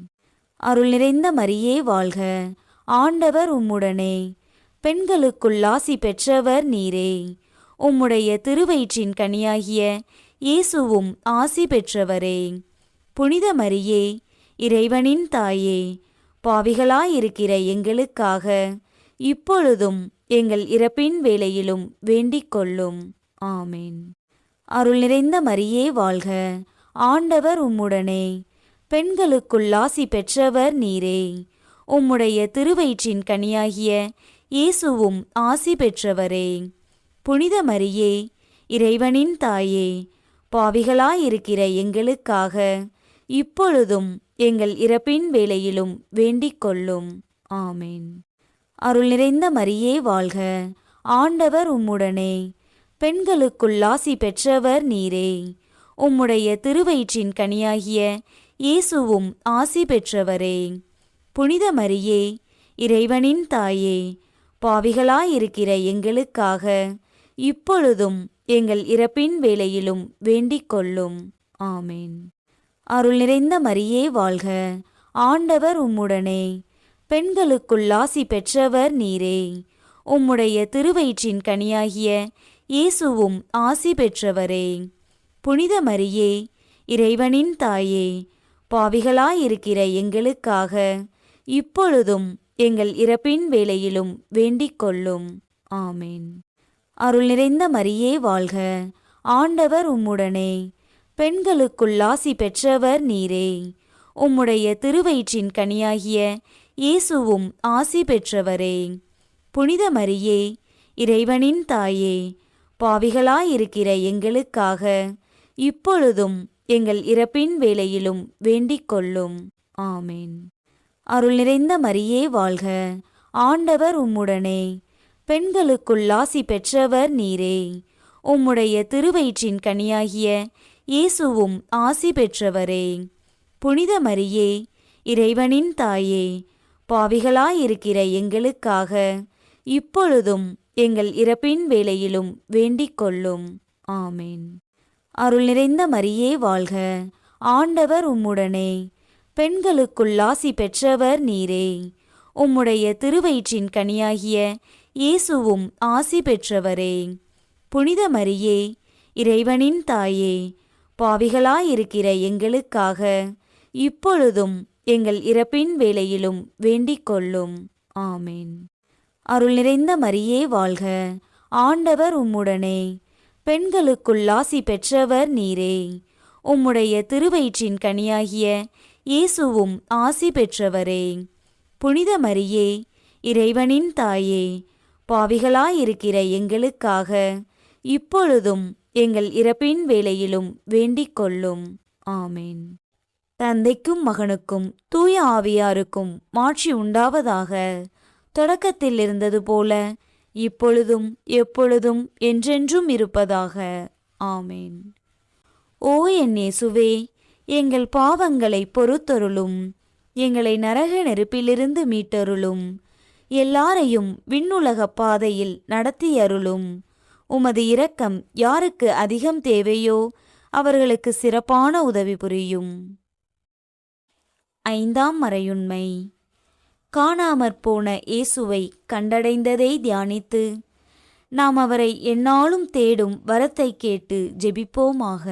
அருள் நிறைந்த மரியே வாழ்க, ஆண்டவர் உம்முடனே, பெண்களுக்குள் ஆசி பெற்றவர் நீரே. உம்முடைய திருவயிற்றின் கனியாகிய இயேசுவும் ஆசி பெற்றவரே. புனித மரியே, இறைவனின் தாயே, பாவிகளாயிருக்கிற எங்களுக்காக இப்பொழுதும் எங்கள் இறப்பின் வேளையிலும் வேண்டிக் கொள்ளும். ஆமேன். அருள் நிறைந்த மரியே வாழ்க, ஆண்டவர் உம்முடனே, பெண்களுக்குள் ஆசி பெற்றவர் நீரே. உம்முடைய திருவயிற்றின் கனியாகிய இயேசுவும் ஆசி பெற்றவரே. புனித மரியே, இறைவனின் தாயே, பாவிகளாயிருக்கிற எங்களுக்காக இப்பொழுதும் எங்கள் இறப்பின் வேளையிலும் வேண்டிக் கொள்ளும். ஆமேன். அருள் நிறைந்த மரியே வாழ்க, ஆண்டவர் உம்முடனே, பெண்களுக்குள் ஆசி பெற்றவர் நீரே. உம்முடைய திருவயிற்றின் கனியாகிய இயேசுவும் ஆசி பெற்றவரே. புனித மரியே, இறைவனின் தாயே, பாவிகளாயிருக்கிற எங்களுக்காக இப்பொழுதும் எங்கள் இறப்பின் வேளையிலும் வேண்டிக் கொள்ளும். ஆமேன். அருள் நிறைந்த மரியே வாழ்க, ஆண்டவர் உம்முடனே, பெண்களுக்குள் ஆசி பெற்றவர் நீரே. உம்முடைய திருவயிற்றின் கனியாகிய இயேசுவும் ஆசி பெற்றவரே. புனித மரியே, இறைவனின் தாயே, பாவிகளாயிருக்கிற எங்களுக்காக இப்பொழுதும் எங்கள் இறப்பின் வேளையிலும் வேண்டிக் கொள்ளும். ஆமேன். அருள் நிறைந்த மரியே வாழ்க, ஆண்டவர் உம்முடனே, பெண்களுக்குள் ஆசி பெற்றவர் நீரே. உம்முடைய திருவயிற்றின் கனியாகிய இயேசுவும் ஆசி பெற்றவரே. புனித மரியே, இறைவனின் தாயே, பாவிகளாயிருக்கிற எங்களுக்காக இப்பொழுதும் எங்கள் இறப்பின் வேளையிலும் வேண்டிக் கொள்ளும். ஆமேன். அருள் நிறைந்த மரியே வாழ்க, ஆண்டவர் உம்முடனே, பெண்களுக்குள் ஆசி பெற்றவர் நீரே. உம்முடைய திருவயிற்றின் கனியாகிய இயேசுவும் ஆசி பெற்றவரே. புனித மரியே, இறைவனின் தாயே, பாவிகளாயிருக்கிற எங்களுக்காக இப்பொழுதும் எங்கள் இறப்பின் வேளையிலும் வேண்டிக் கொள்ளும். ஆமேன். அருள் நிறைந்த மரியே வாழ்க, ஆண்டவர் உம்முடனே, பெண்களுக்குள் ஆசி பெற்றவர் நீரே. உம்முடைய திருவயிற்றின் கனியாகிய இயேசுவும் ஆசி பெற்றவரே. புனித மரியே, இறைவனின் தாயே, பாவிகளாயிருக்கிற எங்களுக்காக இப்பொழுதும் எங்கள் இறப்பின் வேளையிலும் வேண்டிக் கொள்ளும். ஆமேன். அருள் நிறைந்த மரியே வாழ்க, ஆண்டவர் உம்முடனே, பெண்களுக்குள் ஆசி பெற்றவர் நீரே. உம்முடைய திருவயிற்றின் கனியாகிய இயேசுவும் ஆசி பெற்றவரே. புனித மரியே, இறைவனின் தாயே, பாவிகளாயிருக்கிற எங்களுக்காக இப்பொழுதும் எங்கள் இறப்பின் வேளையிலும் வேண்டிக் கொள்ளும். ஆமேன். தந்தைக்கும் மகனுக்கும் தூய ஆவியாருக்கும் மாட்சி உண்டாவதாக. தொடக்கத்தில் இருந்தது போல இப்பொழுதும் எப்பொழுதும் என்றென்றும் இருப்பதாக. ஆமேன். ஓ என் இயேசுவே, எங்கள் பாவங்களை பொறுத்தருளும், எங்களை நரக நெருப்பிலிருந்து மீட்டருளும், எல்லாரையும் விண்ணுலக பாதையில் நடத்தியருளும். உமது இரக்கம் யாருக்கு அதிகம் தேவையோ அவர்களுக்கு சிறப்பான உதவி புரியும். ஐந்தாம் மறையுண்மை. காணாமற்போன இயேசுவை கண்டடைந்ததை தியானித்து நாம் அவரை எந்நாளும் தேடும் வரத்தை கேட்டு ஜெபிப்போமாக.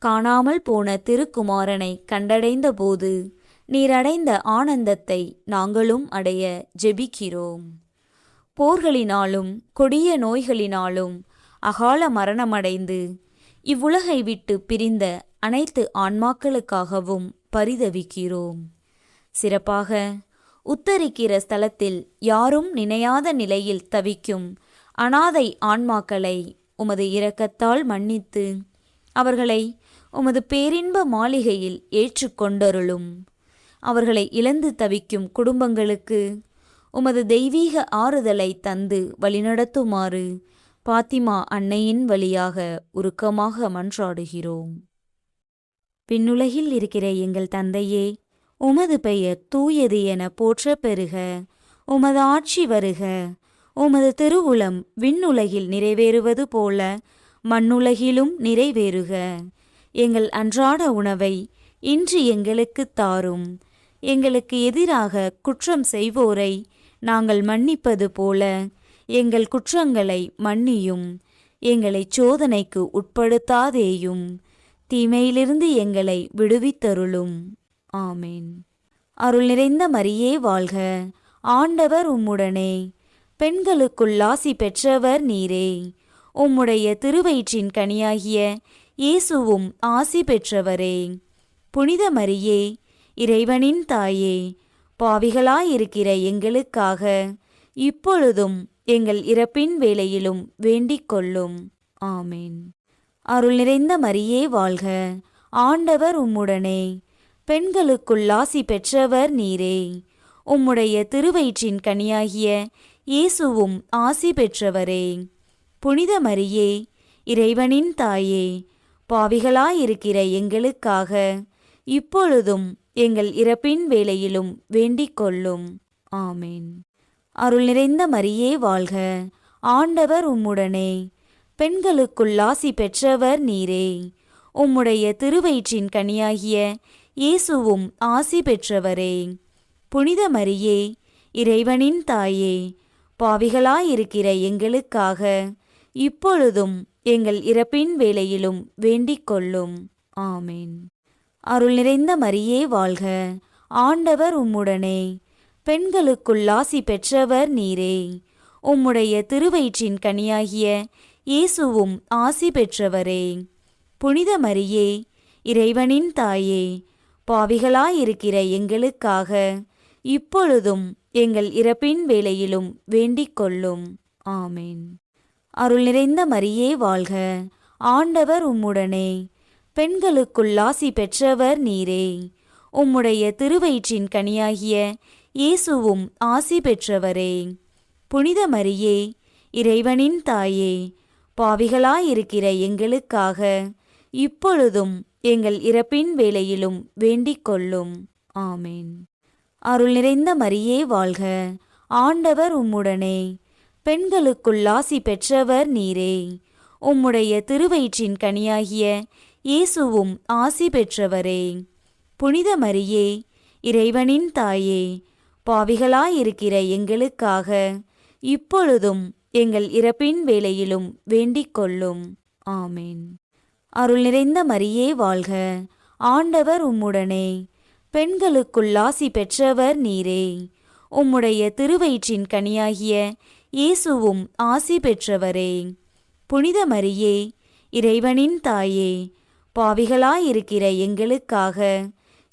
காணாமல் போன திருக்குமாரனை கண்டடைந்த போது நீரடைந்த ஆனந்தத்தை நாங்களும் அடைய ஜெபிக்கிறோம். போர்களினாலும் கொடிய நோய்களினாலும் அகால மரணமடைந்து இவ்வுலகை விட்டு பிரிந்த அனைத்து ஆன்மாக்களுக்காகவும் பரிதவிக்கிறோம். சிறப்பாக உத்தரிக்கிற ஸ்தலத்தில் யாரும் நினையாத நிலையில் தவிக்கும் அனாதை ஆன்மாக்களை உமது இரக்கத்தால் மன்னித்து அவர்களை உமது பேரின்ப மாளிகையில் ஏற்றுக்கொண்டருளும். அவர்களை இழந்து தவிக்கும் குடும்பங்களுக்கு உமது தெய்வீக ஆறுதலை தந்து வழிநடத்துமாறு பாத்திமா அன்னையின் வழியாக உருக்கமாக மன்றாடுகிறோம். விண்ணுலகில் இருக்கிற எங்கள் தந்தையே, உமது பெயர் தூயது என போற்ற பெறுக. உமது ஆட்சி வருக. உமது திருவுளம் விண்ணுலகில் நிறைவேறுவது போல மண்ணுலகிலும் நிறைவேறுக. எங்கள் அன்றாட உணவை இன்று எங்களுக்கு தாரும். எங்களுக்கு எதிராக குற்றம் செய்வோரை நாங்கள் மன்னிப்பது போல எங்கள் குற்றங்களை மன்னியும். எங்களை சோதனைக்கு உட்படுத்தாதேயும், தீமையிலிருந்து எங்களை விடுவித்தருளும். ஆமேன். அருள் நிறைந்த மரியே வாழ்க, ஆண்டவர் உம்முடனே, பெண்களுக்குள் ஆசி பெற்றவர் நீரே. உம்முடைய திருவயிற்றின் கனியாகிய இயேசுவும் ஆசி பெற்றவரே. புனித மரியே, இறைவனின் தாயே, பாவிகளாயிருக்கிற எங்களுக்காக இப்பொழுதும் எங்கள் இறப்பின் வேளையிலும் வேண்டிக் கொள்ளும். ஆமேன். அருள் நிறைந்த மரியே வாழ்க, ஆண்டவர் உம்முடனே, பெண்களுக்குள் ஆசி பெற்றவர் நீரே. உம்முடைய திருவயிற்றின் கனியாகிய இயேசுவும் ஆசி பெற்றவரே. புனித மரியே, இறைவனின் தாயே, பாவிகளாயிருக்கிற எங்களுக்காக இப்பொழுதும் எங்கள் இறப்பின் வேளையிலும் வேண்டிக் கொள்ளும். ஆமேன். அருள் நிறைந்த மரியே வாழ்க, ஆண்டவர் உம்முடனே, பெண்களுக்குள் ஆசி பெற்றவர் நீரே. உம்முடைய திருவயிற்றின் கனியாகிய இயேசுவும் ஆசி பெற்றவரே. புனித மரியே, இறைவனின் தாயே, பாவிகளாயிருக்கிற எங்களுக்காக இப்பொழுதும் எங்கள் இறப்பின் வேளையிலும் வேண்டிக் கொள்ளும். ஆமேன். அருள் நிறைந்த மரியே வாழ்க, ஆண்டவர் உம்முடனே, பெண்களுக்குள் ஆசி பெற்றவர் நீரே. உம்முடைய திருவயிற்றின் கனியாகிய இயேசுவும் ஆசி பெற்றவரே. புனித மரியே, இறைவனின் தாயே, பாவிகளாயிருக்கிற எங்களுக்காக இப்பொழுதும் எங்கள் இறப்பின் வேளையிலும் வேண்டிக் கொள்ளும். ஆமேன். அருள் நிறைந்த மரியே வாழ்க, ஆண்டவர் உம்முடனே, பெண்களுக்குள் ஆசி பெற்றவர் நீரே. உம்முடைய திருவயிற்றின் கனியாகிய இயேசுவும் ஆசி பெற்றவரே. புனித மரியே, இறைவனின் தாயே, பாவிகளாயிருக்கிற எங்களுக்காக இப்பொழுதும் எங்கள் இறப்பின் வேளையிலும் வேண்டிக் கொள்ளும். ஆமேன். அருள் நிறைந்த மரியே வாழ்க, ஆண்டவர் உம்முடனே, பெண்களுக்குள் ஆசி பெற்றவர் நீரே. உம்முடைய திருவயிற்றின் கனியாகிய இயேசுவும் ஆசி பெற்றவரே. புனித மரியே, இறைவனின் தாயே, பாவிகளாயிருக்கிற எங்களுக்காக இப்பொழுதும் எங்கள் இறப்பின் வேளையிலும் வேண்டிக் கொள்ளும். ஆமேன். அருள் நிறைந்த மரியே வாழ்க, ஆண்டவர் உம்முடனே, பெண்களுக்குள் ஆசி பெற்றவர் நீரே. உம்முடைய திருவயிற்றின் கனியாகிய இயேசுவும் ஆசி பெற்றவரே. புனித மரியே, இறைவனின் தாயே, பாவிகளாயிருக்கிற எங்களுக்காக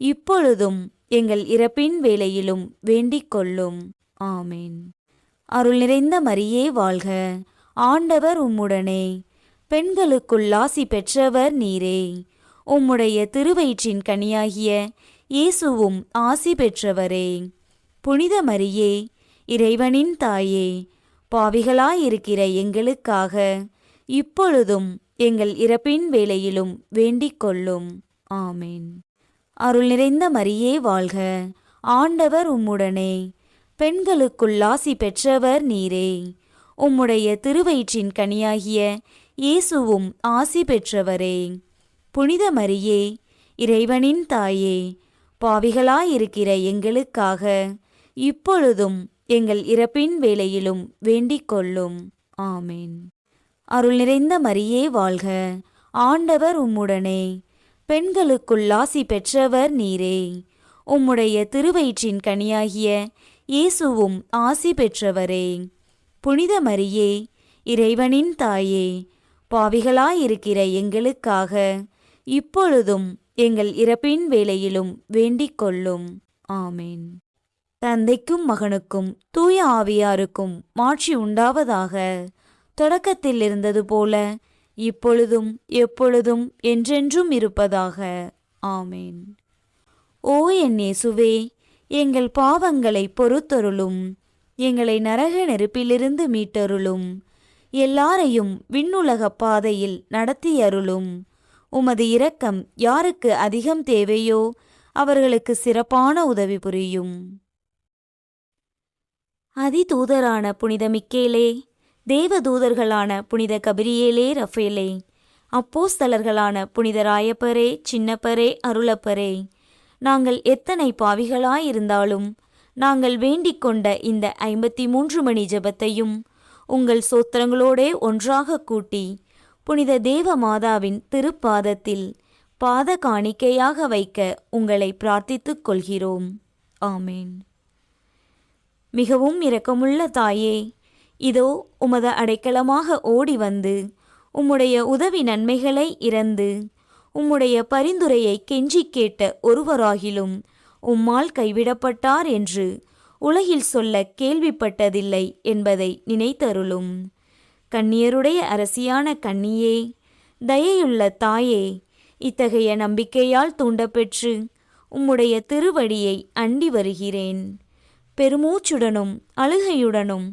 இப்பொழுதும் எங்கள் இறப்பின் வேளையிலும் வேண்டிக் கொள்ளும். ஆமேன். அருள் நிறைந்த மரியே வாழ்க, ஆண்டவர் உம்முடனே, பெண்களுக்குள் ஆசி பெற்றவர் நீரே. உம்முடைய திருவயிற்றின் கனியாகிய இயேசுவும் ஆசி பெற்றவரே. புனித மரியே, இறைவனின் தாயே, பாவிகளாயிருக்கிற எங்களுக்காக இப்பொழுதும் எங்கள் இறப்பின் வேளையிலும் வேண்டிக் கொள்ளும். ஆமேன். அருள் நிறைந்த மரியே வாழ்க, ஆண்டவர் உம்முடனே, பெண்களுக்குள் ஆசி பெற்றவர் நீரே. உம்முடைய திருவயிற்றின் கனியாகிய இயேசுவும் ஆசி பெற்றவரே. புனித மரியே, இறைவனின் தாயே, பாவிகளாயிருக்கிற எங்களுக்காக இப்பொழுதும் எங்கள் இறப்பின் வேளையிலும் வேண்டிக் கொள்ளும். ஆமேன். அருள் நிறைந்த மரியே வாழ்க, ஆண்டவர் உம்முடனே, பெண்களுக்குள் ஆசி பெற்றவர் நீரே. உம்முடைய திருவயிற்றின் கனியாகிய இயேசுவும் ஆசி பெற்றவரே. புனித மரியே, இறைவனின் தாயே, பாவிகளாயிருக்கிற எங்களுக்காக இப்பொழுதும் எங்கள் இறப்பின் வேளையிலும் வேண்டிக் கொள்ளும். ஆமேன். தந்தைக்கும் மகனுக்கும் தூய ஆவியாருக்கும் மாட்சி உண்டாவதாக. தொடக்கத்தில் இருந்தது போல இப்பொழுதும் எப்பொழுதும் என்றென்றும் இருப்பதாக. ஆமேன். ஓ என் இயேசுவே, எங்கள் பாவங்களை பொறுத்தருளும், எங்களை நரக நெருப்பிலிருந்து மீட்டருளும், எல்லாரையும் விண்ணுலக பாதையில் நடத்தியருளும். உமது இரக்கம் யாருக்கு அதிகம் தேவையோ அவர்களுக்கு சிறப்பான உதவி புரியும். அதிதூதரான புனித மிக்கேலே, தேவதூதர்களான புனித கபிரியேலே ரஃபேலே, அப்போஸ்தலர்களான புனித ராயப்பரே, சின்னப்பரே, அருளப்பரே, நாங்கள் எத்தனை பாவிகளாயிருந்தாலும் நாங்கள் வேண்டிக் கொண்ட இந்த 53 மணி ஜெபத்தையும் உங்கள் சோத்திரங்களோடே ஒன்றாக கூட்டி புனித தேவ மாதாவின் திருப்பாதத்தில் பாத காணிக்கையாக வைக்க உங்களை பிரார்த்தித்துக் கொள்கிறோம். ஆமேன். மிகவும் இரக்கமுள்ள தாயே, இதோ உமது அடைக்கலமாக ஓடி வந்து உம்முடைய உதவி நன்மைகளை இறந்து உம்முடைய பரிந்துரையை கெஞ்சி கேட்ட ஒருவராகிலும் உம்மால் கைவிடப்பட்டார் என்று உலகில் சொல்ல கேள்விப்பட்டதில்லை என்பதை நினைத்தருளும். கன்னியருடைய அரசியான கன்னியே, தயையுள்ள தாயே, இத்தகைய நம்பிக்கையால் தூண்டப்பெற்று உம்முடைய திருவடியை அண்டி வருகிறேன். பெருமூச்சுடனும் அழுகையுடனும்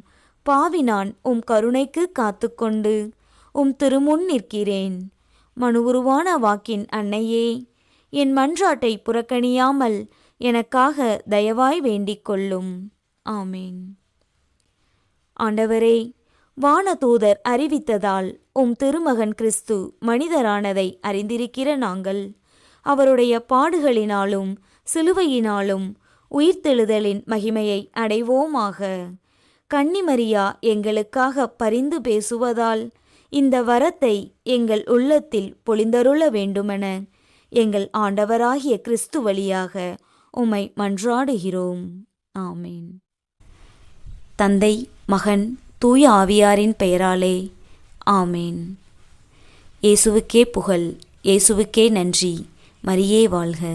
பாவினான் உம் கருணைக்கு காத்துக்கொண்டு உம் திருமுன் நிற்கிறேன். மனுவுருவான வாக்கின் அன்னையே, என் மன்றாட்டை புறக்கணியாமல் எனக்காக தயவாய் வேண்டிக் கொள்ளும். ஆமேன். ஆண்டவரே, வானதூதர் அறிவித்ததால் உம் திருமகன் கிறிஸ்து மனிதரானதை அறிந்திருக்கிற நாங்கள் அவருடைய பாடுகளினாலும் சிலுவையினாலும் உயிர்த்தெழுதலின் மகிமையை அடைவோமாக. கன்னிமரியா எங்களுக்காக பரிந்து பேசுவதால் இந்த வரத்தை எங்கள் உள்ளத்தில் பொழிந்தருள வேண்டுமென எங்கள் ஆண்டவராகிய கிறிஸ்து வழியாக உம்மை மன்றாடுகிறோம். ஆமேன். தந்தை, மகன், தூய ஆவியாரின் பெயராலே ஆமேன். இயேசுவுக்கே புகழ், இயேசுவுக்கே நன்றி. மரியே வாழ்க.